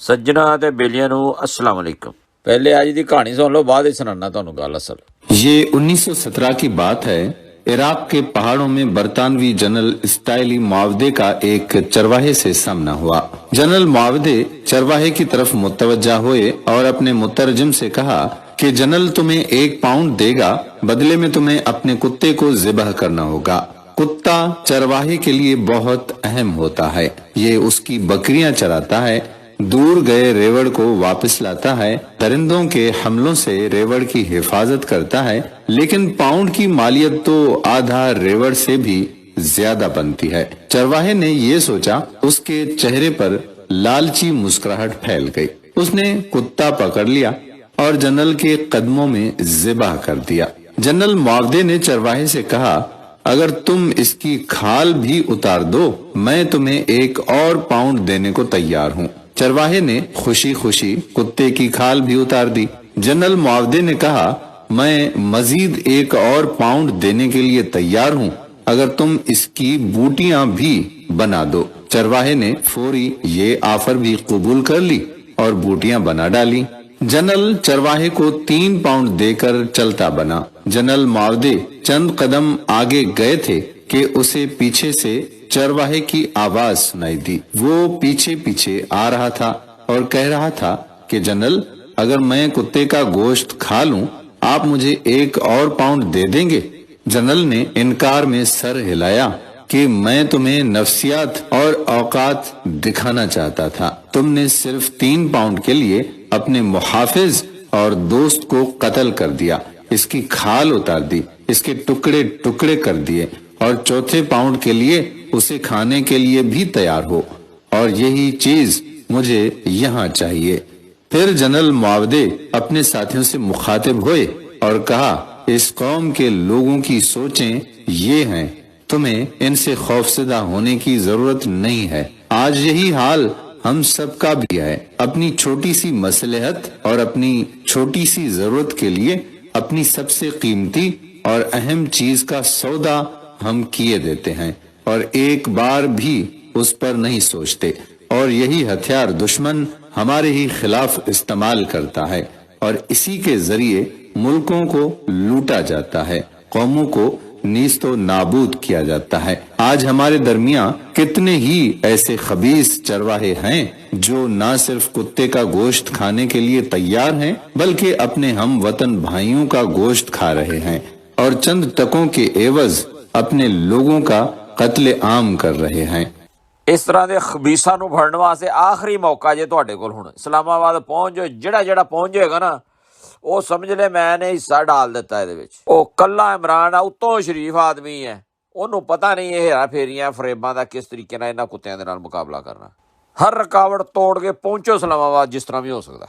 सज्जना ते बेलियां नूं अस्सलाम वालेकुम। पहले अज दी कहानी सुन लो, बाद सुनाना तुहानूं गल असल। ये 1917 की बात है। इराक के पहाड़ों में बरतानवी जनरल स्टाइली मुआवदे का एक चरवाहे से सामना हुआ। जनरल मुआवदे चरवाहे की तरफ मुतवज्जा हुए और अपने मुतरजम से कहा कि जनरल तुम्हें 1 पाउंड देगा, बदले में तुम्हें अपने कुत्ते को ज़िबह करना होगा। कुत्ता चरवाहे के लिए बहुत अहम होता है। ये उसकी बकरियां चराता है, दूर गए रेवड़ को वापस लाता है, दरिंदों के हमलों से रेवड़ की हिफाजत करता है, लेकिन पाउंड की मालियत तो आधा रेवड़ से भी ज्यादा बनती है। चरवाहे ने ये सोचा, उसके चेहरे पर लालची मुस्कुराहट फैल गई। उसने कुत्ता पकड़ लिया और जनरल के कदमों में ज़िबह कर दिया। जनरल मुआवदे ने चरवाहे से कहा, अगर तुम इसकी खाल भी उतार दो, मैं तुम्हें 1 और पाउंड देने को तैयार हूँ। चरवाहे ने खुशी खुशी कुत्ते की खाल भी उतार दी। जनरल मुआवदे ने कहा, मैं मजीद 1 और पाउंड देने के लिए तैयार हूँ, अगर तुम इसकी बूटियां भी बना दो। चरवाहे ने फौरी ये ऑफर भी कबूल कर ली और बूटियां बना डाली। जनरल चरवाहे को 3 पाउंड देकर चलता बना। जनरल मुआवदे चंद कदम आगे गए थे कि उसे पीछे से चरवाहे की आवाज सुनाई दी। वो पीछे पीछे आ रहा था और कह रहा था कि जनरल, अगर मैं कुत्ते का गोश्त खा लूं, आप मुझे 1 और पाउंड दे देंगे? जनरल ने इनकार में सर हिलाया कि मैं तुम्हें नफ्सियात और औकात दिखाना चाहता था। तुमने सिर्फ 3 पाउंड के लिए अपने मुहाफिज और दोस्त को कत्ल कर दिया, इसकी खाल उतार दी, इसके टुकड़े टुकड़े कर दिए और चौथे पाउंड के लिए उसे खाने के लिए भी तैयार हो, और यही चीज मुझे यहाँ चाहिए। फिर जनरल मुआवदे अपने साथियों से मुखातिब हुए और कहा, इस कौम के लोगों की सोचें ये हैं, तुम्हें इनसे खौफजदा होने की जरूरत नहीं है। आज यही हाल हम सबका भी है। अपनी छोटी सी मसलहत और अपनी छोटी सी जरूरत के लिए अपनी सबसे कीमती और अहम चीज का सौदा हम किए देते हैं और एक बार भी उस पर नहीं सोचते, और यही हथियार दुश्मन हमारे ही खिलाफ इस्तेमाल करता है और इसी के जरिए मुल्कों को लूटा जाता है, कौमों को नीस्तो नाबूद किया जाता है। आज हमारे दरमियां कितने ही ऐसे खबीस चरवाहे हैं जो न सिर्फ कुत्ते का गोश्त खाने के लिए तैयार हैं, बल्कि अपने हम वतन भाइयों का गोश्त खा रहे हैं और चंद टकों के एवज अपने लोगों का कत्ले आम कर रहे हैं। इस तरह के खबीसा नूं फड़न वास्ते आखिरी मौका जे तुहाडे कोल हुण इस्लामाबाद पहुंच जाओ। ਜਿਹੜਾ पहुंच जाएगा ना, ਉਹ ਸਮਝ ਲੈ मैंने हिस्सा डाल ਦਿੱਤਾ ਇਹਦੇ ਵਿੱਚ। ਉਹ ਕੱਲਾ ਇਮਰਾਨ ਆ, ਉਤੋਂ ਸ਼ਰੀਫ ਆਦਮੀ ਹੈ, ਉਹਨੂੰ ਪਤਾ ਨਹੀਂ ਇਹ ਹੇਰਾ ਫੇਰੀਆਂ ਫਰੇਬਾਂ ਦਾ ਕਿਸ ਤਰੀਕੇ ਨਾਲ ਇਹਨਾਂ ਕੁੱਤਿਆਂ ਦੇ ਨਾਲ ਮੁਕਾਬਲਾ ਕਰਨਾ। ਹਰ ਰੁਕਾਵਟ ਤੋੜ ਕੇ ਪਹੁੰਚੋ ਇਸਲਾਮਾਬਾਦ ਜਿਸ ਤਰ੍ਹਾਂ ਵੀ ਹੋ ਸਕਦਾ।